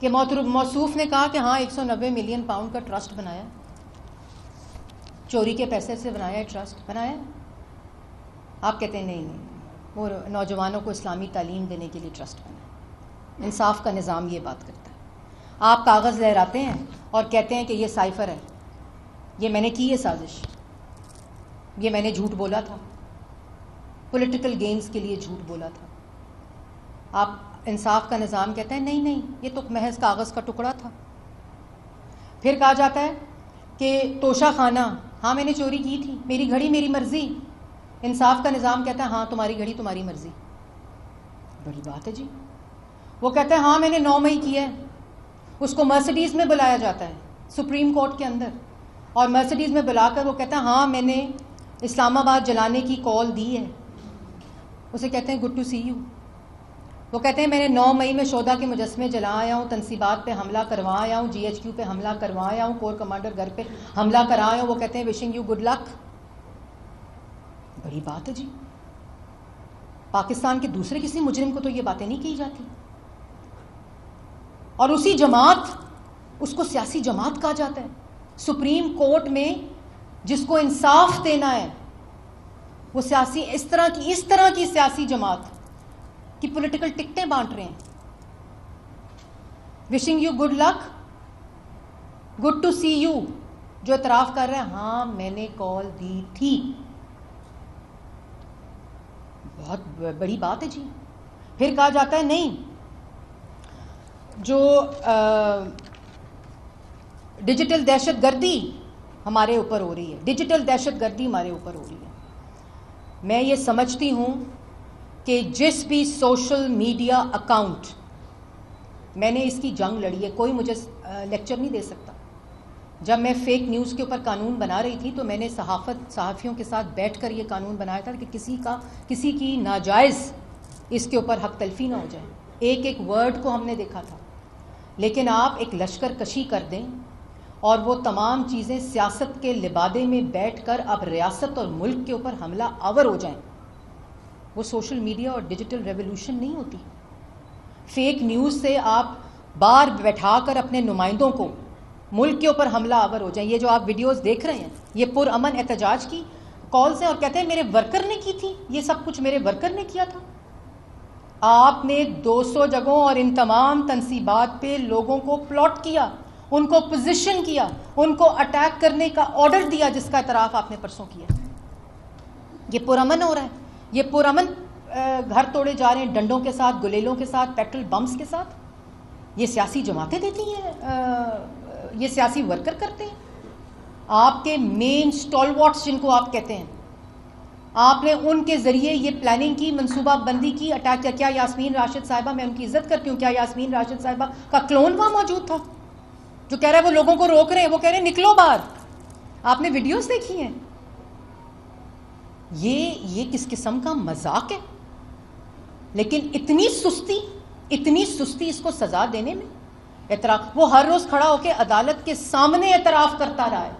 کہ موصوف نے کہا کہ ہاں 190 ملین پاؤنڈ کا ٹرسٹ بنایا, چوری کے پیسے سے بنایا ہے, ٹرسٹ بنایا. آپ کہتے ہیں نہیں, وہ نوجوانوں کو اسلامی تعلیم دینے کے لیے ٹرسٹ بنا. انصاف کا نظام یہ بات کرتا ہے. آپ کاغذ لہراتے ہیں اور کہتے ہیں کہ یہ سائفر ہے, یہ میں نے کی ہے سازش, یہ میں نے جھوٹ بولا تھا, پولیٹیکل گینز کے لیے جھوٹ بولا تھا. آپ انصاف کا نظام کہتے ہیں نہیں نہیں, یہ تو محض کاغذ کا ٹکڑا تھا. پھر کہا جاتا ہے کہ توشہ خانہ, ہاں میں نے چوری کی تھی, میری گھڑی میری مرضی. انصاف کا نظام کہتا ہے ہاں تمہاری گھڑی تمہاری مرضی. بڑی بات ہے جی. وہ کہتا ہے ہاں میں نے 9 مئی کیا ہے. اس کو مرسیڈیز میں بلایا جاتا ہے سپریم کورٹ کے اندر, اور مرسیڈیز میں بلا کر وہ کہتا ہے ہاں میں نے اسلام آباد جلانے کی کال دی ہے. اسے کہتے ہیں گڈ ٹو سی یو. وہ کہتے ہیں میں نے 9 مئی میں شودا کے مجسمے جلا آیا ہوں, تنصیبات پہ حملہ کروا آیا ہوں, جی ایچ کیو پہ حملہ کروا آیا ہوں, کور کمانڈر گھر پہ حملہ کرا آیا ہوں. وہ کہتے ہیں وشنگ یو گڈ لک. بڑی بات ہے جی. پاکستان کے دوسرے کسی مجرم کو تو یہ باتیں نہیں کی جاتی. اور اسی جماعت, اس کو سیاسی جماعت کہا جاتا ہے. سپریم کورٹ میں جس کو انصاف دینا ہے, وہ سیاسی اس طرح کی سیاسی جماعت کی پولیٹیکل ٹکٹیں بانٹ رہے ہیں. Wishing you good luck, good to see you, جو اعتراف کر رہے ہیں ہاں میں نے کال دی تھی. بہت بڑی بات ہے جی. پھر کہا جاتا ہے نہیں, جو ڈیجیٹل دہشت گردی ہمارے اوپر ہو رہی ہے, ڈیجیٹل دہشت گردی ہمارے اوپر ہو رہی ہے. میں یہ سمجھتی ہوں کہ جس بھی سوشل میڈیا اکاؤنٹ, میں نے اس کی جنگ لڑی ہے, کوئی مجھے لیکچر نہیں دے سکتا. جب میں فیک نیوز کے اوپر قانون بنا رہی تھی تو میں نے صحافیوں کے ساتھ بیٹھ کر یہ قانون بنایا تھا کہ کسی کی ناجائز اس کے اوپر حق تلفی نہ ہو جائے. ایک ایک ورڈ کو ہم نے دیکھا تھا. لیکن آپ ایک لشکر کشی کر دیں اور وہ تمام چیزیں سیاست کے لبادے میں بیٹھ کر اب ریاست اور ملک کے اوپر حملہ آور ہو جائیں, وہ سوشل میڈیا اور ڈیجیٹل ریولوشن نہیں ہوتی. فیک نیوز سے آپ بار بیٹھا کر اپنے نمائندوں کو ملک کے اوپر حملہ آور ہو جائیں. یہ جو آپ ویڈیوز دیکھ رہے ہیں یہ پرامن احتجاج کی کالز ہیں, اور کہتے ہیں میرے ورکر نے کی تھی, یہ سب کچھ میرے ورکر نے کیا تھا. آپ نے 200 جگہوں اور ان تمام تنصیبات پہ لوگوں کو پلاٹ کیا, ان کو پوزیشن کیا, ان کو اٹیک کرنے کا آرڈر دیا, جس کا اعتراف آپ نے پرسوں کیا. یہ پرامن ہو رہا ہے. یہ پرامن گھر توڑے جا رہے ہیں ڈنڈوں کے ساتھ, گلیلوں کے ساتھ, پیٹرول بمس کے ساتھ. یہ سیاسی جماعتیں دیتی ہیں, یہ سیاسی ورکر کرتے ہیں. آپ کے مین سٹال واٹس جن کو آپ کہتے ہیں, آپ نے ان کے ذریعے یہ پلاننگ کی, منصوبہ بندی کی, اٹیک کیا. کیا یاسمین راشد صاحبہ, میں ان کی عزت کرتی ہوں, کیا یاسمین راشد صاحبہ کا کلون وہاں موجود تھا جو کہہ رہا ہے وہ لوگوں کو روک رہے ہیں, وہ کہہ رہے ہیں نکلو باہر. آپ نے ویڈیوز دیکھی ہیں. یہ کس قسم کا مذاق ہے. لیکن اتنی سستی اس کو سزا دینے میں. اعتراف, وہ ہر روز کھڑا ہو کے عدالت کے سامنے اعتراف کرتا رہا ہے,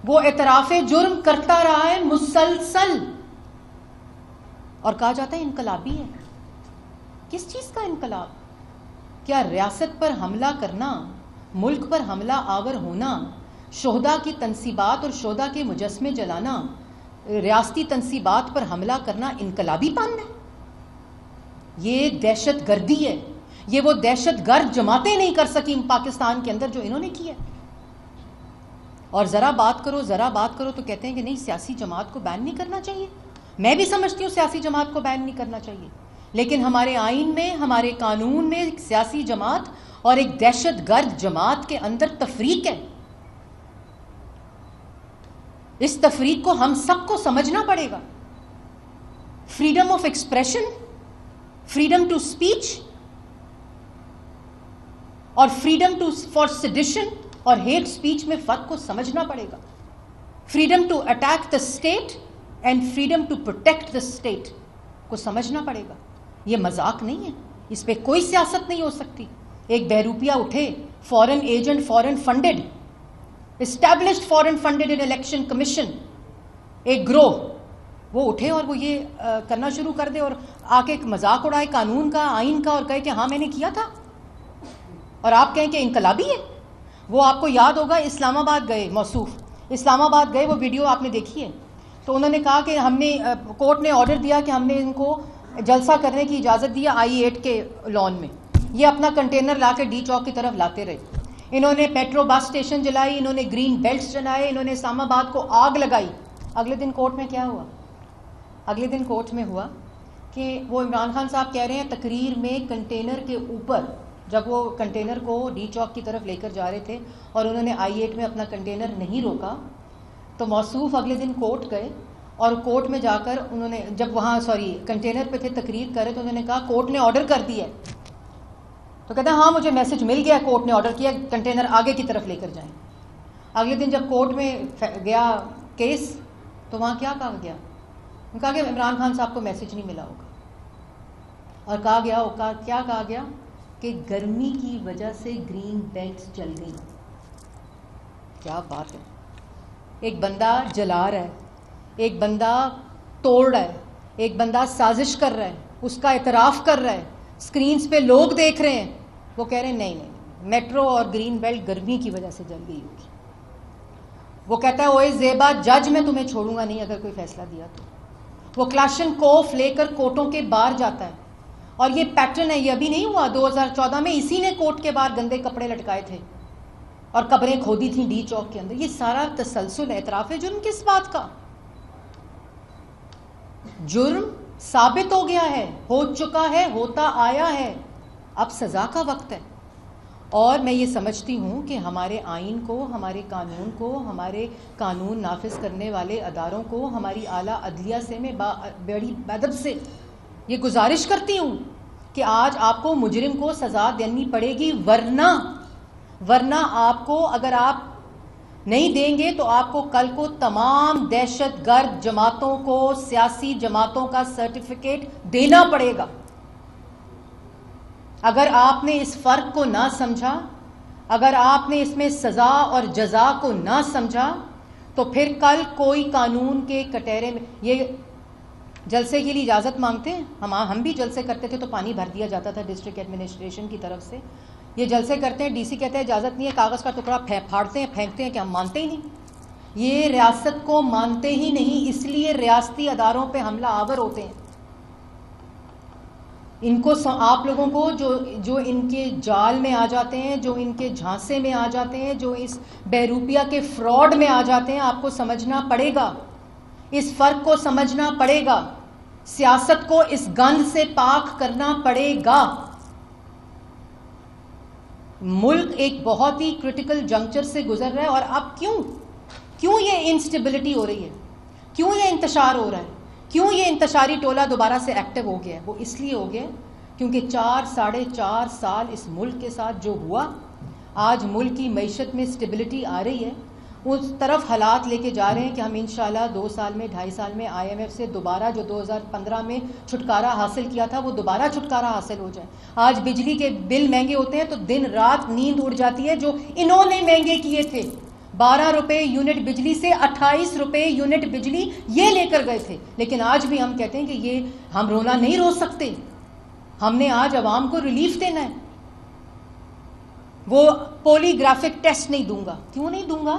وہ اعتراف جرم کرتا رہا ہے مسلسل, اور کہا جاتا ہے انقلابی ہے. کس چیز کا انقلاب؟ کیا ریاست پر حملہ کرنا, ملک پر حملہ آور ہونا, شہداء کی تنصیبات اور شہداء کے مجسمے جلانا, ریاستی تنصیبات پر حملہ کرنا انقلابی پن ہے؟ یہ دہشت گردی ہے. یہ وہ دہشت گرد جماعتیں نہیں کر سکیں پاکستان کے اندر جو انہوں نے کیا. اور ذرا بات کرو تو کہتے ہیں کہ نہیں سیاسی جماعت کو بین نہیں کرنا چاہیے. میں بھی سمجھتی ہوں سیاسی جماعت کو بین نہیں کرنا چاہیے, لیکن ہمارے آئین میں, ہمارے قانون میں ایک سیاسی جماعت اور ایک دہشت گرد جماعت کے اندر تفریق ہے. اس تفریق کو ہم سب کو سمجھنا پڑے گا. Freedom of expression, freedom to speech اور فریڈم فار سیڈیشن اور ہیٹ اسپیچ میں فرق کو سمجھنا پڑے گا. Freedom to attack the state and freedom to protect the state کو سمجھنا پڑے گا. یہ مذاق نہیں ہے, اس پہ کوئی سیاست نہیں ہو سکتی. ایک بہروپیہ اٹھے, فورن ایجنٹ, فورن فنڈڈ, اسٹیبلشڈ فورن فنڈڈ ان الیکشن کمیشن, ایک گروہ, وہ اٹھے اور وہ یہ کرنا شروع کر دے اور آ کے ایک مذاق اڑائے قانون کا, آئین کا, اور کہے کہ ہاں میں نے کیا تھا. اور آپ کہیں کہ انقلابی ہے. وہ آپ کو یاد ہوگا اسلام آباد گئے موصوف, اسلام آباد گئے, وہ ویڈیو آپ نے دیکھی ہے, تو انہوں نے کہا کہ ہم نے کورٹ نے آرڈر دیا کہ ہم نے ان کو جلسہ کرنے کی اجازت دیا I-8 کے لان میں. یہ اپنا کنٹینر لا کے ڈی چوک کی طرف لاتے رہے. انہوں نے میٹرو بس اسٹیشن جلائی, انہوں نے گرین بیلٹس جلائے, انہوں نے اسلام آباد کو آگ لگائی. اگلے دن کورٹ میں کیا ہوا؟ اگلے دن کورٹ میں ہوا کہ وہ عمران خان صاحب کہہ رہے ہیں تقریر میں کنٹینر کے اوپر, جب وہ کنٹینر کو ڈی چوک کی طرف لے کر جا رہے تھے اور انہوں نے I-8 میں اپنا کنٹینر نہیں روکا, تو موصوف اگلے دن کورٹ گئے اور کورٹ میں جا کر انہوں نے, جب وہاں کنٹینر پہ تھے تقریر کرے, تو انہوں نے کہا کورٹ نے آرڈر کر دیا ہے. تو کہتے ہیں ہاں مجھے میسج مل گیا, کورٹ نے آرڈر کیا کنٹینر آگے کی طرف لے کر جائیں. اگلے دن جب کورٹ میں گیا کیس, تو وہاں کیا کہا گیا؟ کہا کہ عمران خان صاحب کو میسج نہیں ملا ہوگا, اور کہا گیا کیا کہا گیا کہ گرمی کی وجہ سے گرین بیلٹس جل گئی. کیا بات ہے. ایک بندہ جلا رہا ہے, ایک بندہ توڑ رہا ہے, ایک بندہ سازش کر رہا ہے, اس کا اعتراف کر رہا ہے, اسکرینز پہ لوگ دیکھ رہے ہیں, وہ کہہ رہے ہیں نہیں میٹرو اور گرین بیلٹ گرمی کی وجہ سے جل گئی ہوگی. وہ کہتا ہے اوے زیبا جج میں تمہیں چھوڑوں گا نہیں اگر کوئی فیصلہ دیا تو. وہ کلاشن کوف لے کر کوٹوں کے باہر جاتا ہے, اور یہ پیٹرن ہے, یہ ابھی نہیں ہوا, 2014 میں اسی نے کوٹ کے باہر گندے کپڑے لٹکائے تھے اور قبریں کھودی تھیں ڈی چوک کے اندر. یہ سارا تسلسل اعتراف ہے. جرم کس بات کا؟ جرم ثابت ہو گیا ہے, ہو چکا ہے, ہوتا آیا ہے, اب سزا کا وقت ہے. اور میں یہ سمجھتی ہوں کہ ہمارے آئین کو, ہمارے قانون کو, ہمارے قانون نافذ کرنے والے اداروں کو, ہماری اعلیٰ عدلیہ سے میں بڑی ادب سے یہ گزارش کرتی ہوں کہ آج آپ کو مجرم کو سزا دینی پڑے گی, ورنہ آپ کو, اگر آپ نہیں دیں گے تو آپ کو کل کو تمام دہشت گرد جماعتوں کو, سیاسی جماعتوں کا سرٹیفکیٹ دینا پڑے گا. اگر آپ نے اس فرق کو نہ سمجھا, اگر آپ نے اس میں سزا اور جزا کو نہ سمجھا, تو پھر کل کوئی قانون کے کٹہرے میں, یہ جلسے کے لیے اجازت مانگتے ہیں, ہم بھی جلسے کرتے تھے تو پانی بھر دیا جاتا تھا ڈسٹرکٹ ایڈمنسٹریشن کی طرف سے. یہ جلسے کرتے ہیں, ڈی سی کہتے ہیں اجازت نہیں ہے, کاغذ کا ٹکڑا پھاڑتے ہیں, پھینکتے ہیں کہ ہم مانتے ہی نہیں. یہ ریاست کو مانتے ہی نہیں, اس لیے ریاستی اداروں پہ حملہ آور ہوتے ہیں. ان کو, آپ لوگوں کو جو ان کے جال میں آ جاتے ہیں, جو ان کے جھانسے میں آ جاتے ہیں, جو اس بہروپیہ کے فراڈ میں آ جاتے ہیں, آپ کو سمجھنا پڑے گا, اس فرق کو سمجھنا پڑے گا. سیاست کو اس گند سے پاک کرنا پڑے گا. ملک ایک بہت ہی کرٹیکل جنکچر سے گزر رہا ہے, اور اب کیوں یہ انسٹیبلٹی ہو رہی ہے, کیوں یہ انتشار ہو رہا ہے, کیوں یہ انتشاری ٹولہ دوبارہ سے ایکٹیو ہو گیا ہے؟ وہ اس لیے ہو گیا کیونکہ 4-4.5 سال اس ملک کے ساتھ جو ہوا, آج ملک کی معیشت میں سٹیبلٹی آ رہی ہے, اس طرف حالات لے کے جا رہے ہیں کہ ہم انشاءاللہ 2 سال میں, 2.5 سال میں IMF سے دوبارہ جو 2015 میں چھٹکارا حاصل کیا تھا وہ دوبارہ چھٹکارا حاصل ہو جائے. آج بجلی کے بل مہنگے ہوتے ہیں تو دن رات نیند اڑ جاتی ہے, جو انہوں نے مہنگے کیے تھے. 12 روپے یونٹ بجلی سے 28 روپے یونٹ بجلی یہ لے کر گئے تھے. لیکن آج بھی ہم کہتے ہیں کہ یہ ہم رونا نہیں رو سکتے, ہم نے آج عوام کو ریلیف دینا ہے. وہ پولی گرافک ٹیسٹ نہیں دوں گا. کیوں نہیں دوں گا؟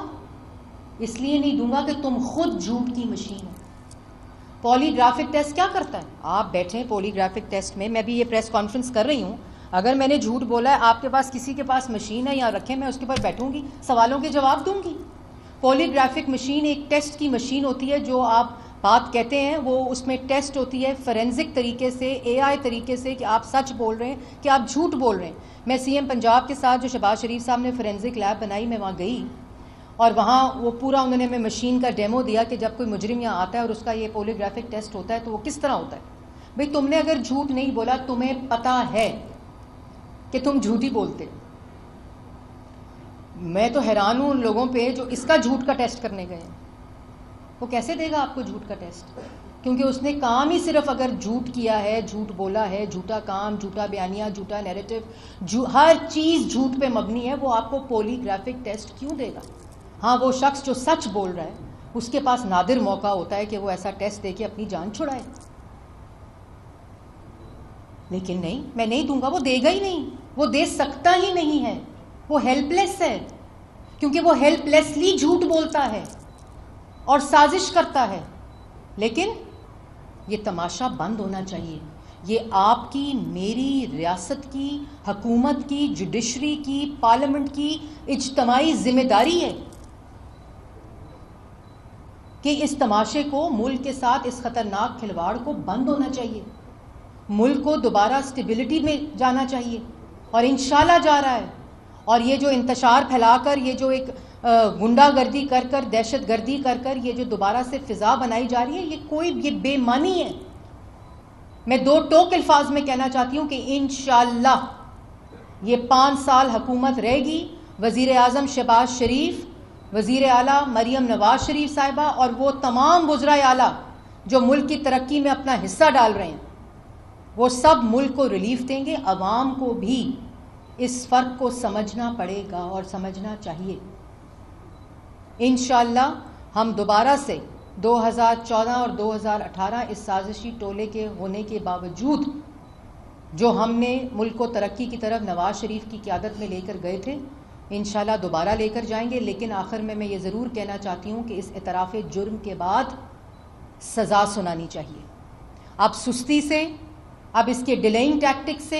اس لیے نہیں دوں گا کہ تم خود جھوٹ کی مشین ہو. پولی گرافک ٹیسٹ کیا کرتا ہے؟ آپ بیٹھیں پولی گرافک ٹیسٹ میں, میں بھی یہ پریس کانفرنس کر رہی ہوں, اگر میں نے جھوٹ بولا ہے, آپ کے پاس کسی کے پاس مشین ہے یا رکھیں, میں اس کے اوپر بیٹھوں گی, سوالوں کے جواب دوں گی. پولی گرافک مشین ایک ٹیسٹ کی مشین ہوتی ہے, جو آپ بات کہتے ہیں وہ اس میں ٹیسٹ ہوتی ہے فورینزک طریقے سے, AI طریقے سے, کہ آپ سچ بول رہے ہیں کہ آپ جھوٹ بول رہے ہیں. میں CM پنجاب کے ساتھ جو شہباز شریف صاحب نے فورینزک لیب بنائی, میں وہاں گئی, اور وہاں وہ پورا انہوں نے ہمیں مشین کا ڈیمو دیا کہ جب کوئی مجرم یہاں آتا ہے اور اس کا یہ پولی گرافک ٹیسٹ ہوتا ہے تو وہ کس طرح ہوتا ہے. بھئی تم نے اگر جھوٹ نہیں بولا, تمہیں پتہ ہے کہ تم جھوٹی بولتے. میں تو حیران ہوں ان لوگوں پہ جو اس کا جھوٹ کا ٹیسٹ کرنے گئے ہیں. وہ کیسے دے گا آپ کو جھوٹ کا ٹیسٹ؟ کیونکہ اس نے کام ہی صرف اگر جھوٹ کیا ہے, جھوٹ بولا ہے, جھوٹا کام, جھوٹا بیانیہ, جھوٹا نیریٹو, ہر چیز جھوٹ پہ مبنی ہے, وہ آپ کو پولی گرافک ٹیسٹ کیوں دے گا؟ ہاں, وہ شخص جو سچ بول رہا ہے اس کے پاس نادر موقع ہوتا ہے کہ وہ ایسا ٹیسٹ دے کے اپنی جان چھڑائے. لیکن نہیں, میں نہیں دوں گا, وہ دے گا ہی نہیں. وہ دے سکتا ہی نہیں ہے، وہ ہیلپ لیس ہے، کیونکہ وہ ہیلپ لیسلی جھوٹ بولتا ہے اور سازش کرتا ہے. لیکن یہ تماشا بند ہونا چاہیے. یہ آپ کی، میری، ریاست کی، حکومت کی، جوڈیشری کی، پارلیمنٹ کی اجتماعی ذمہ داری ہے کہ اس تماشے کو، ملک کے ساتھ اس خطرناک کھلواڑ کو بند ہونا چاہیے. ملک کو دوبارہ سٹیبلٹی میں جانا چاہیے، اور انشاءاللہ جا رہا ہے. اور یہ جو انتشار پھیلا کر، یہ جو ایک گنڈا گردی کر کر، دہشت گردی کر کر یہ جو دوبارہ سے فضا بنائی جا رہی ہے، یہ بے معنی ہے. میں دو ٹوک الفاظ میں کہنا چاہتی ہوں کہ انشاءاللہ یہ 5 سال حکومت رہے گی. وزیر اعظم شہباز شریف، وزیر اعلیٰ مریم نواز شریف صاحبہ، اور وہ تمام وزرائے اعلیٰ جو ملک کی ترقی میں اپنا حصہ ڈال رہے ہیں، وہ سب ملک کو ریلیف دیں گے. عوام کو بھی اس فرق کو سمجھنا پڑے گا اور سمجھنا چاہیے. انشاءاللہ ہم دوبارہ سے 2014 اور 2018 اس سازشی ٹولے کے ہونے کے باوجود جو ہم نے ملک کو ترقی کی طرف نواز شریف کی قیادت میں لے کر گئے تھے، انشاءاللہ دوبارہ لے کر جائیں گے. لیکن آخر میں یہ ضرور کہنا چاہتی ہوں کہ اس اعتراف جرم کے بعد سزا سنانی چاہیے. اب سستی سے، اب اس کے ڈیلینگ ٹیکٹک سے